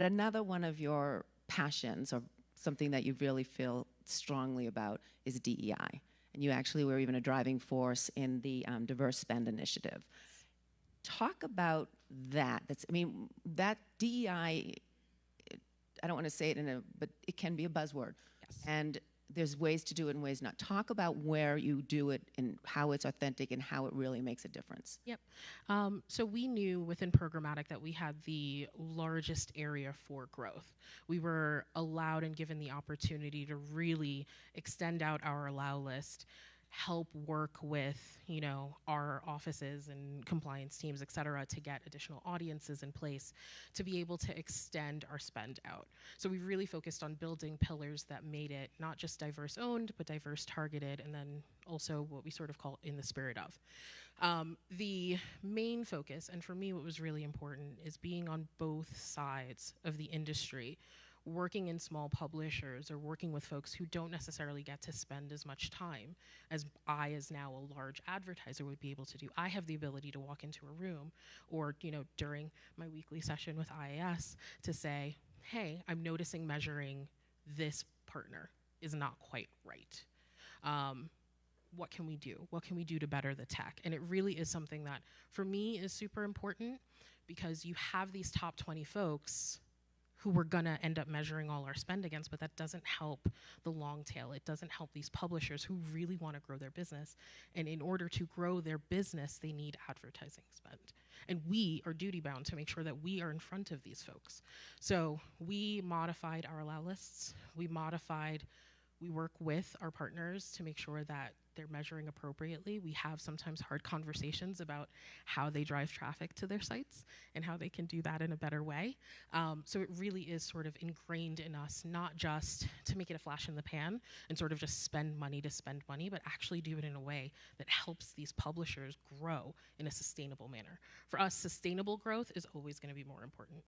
Another one of your passions, or something that you really feel strongly about, is DEI. And you actually were even a driving force in the Diverse Spend Initiative. Talk about that. That DEI, I don't want to say it but it can be a buzzword. Yes. And there's ways to do it and ways not. Talk about where you do it and how it's authentic and how it really makes a difference. Yep. So we knew within Programmatic that we had the largest area for growth. We were allowed and given the opportunity to really extend out our allow list, help work with, our offices and compliance teams, et cetera, to get additional audiences in place to be able to extend our spend out. So we really focused on building pillars that made it not just diverse owned, but diverse targeted, and then also what we sort of call in the spirit of. The main focus, and for me what was really important, is being on both sides of the industry, working in small publishers or working with folks who don't necessarily get to spend as much time as I, as now a large advertiser, would be able to do. I have the ability to walk into a room or, during my weekly session with IAS to say, hey, I'm noticing measuring this partner is not quite right. What can we do? What can we do to better the tech? And it really is something that, for me, is super important, because you have these top 20 folks who we're gonna end up measuring all our spend against, but that doesn't help the long tail. It doesn't help these publishers who really wanna grow their business. And in order to grow their business, they need advertising spend. And we are duty bound to make sure that we are in front of these folks. So we modified our allow lists. We work with our partners to make sure that they're measuring appropriately. We have sometimes hard conversations about how they drive traffic to their sites and how they can do that in a better way. So it really is sort of ingrained in us, not just to make it a flash in the pan and sort of just spend money to spend money, but actually do it in a way that helps these publishers grow in a sustainable manner. For us, sustainable growth is always going to be more important.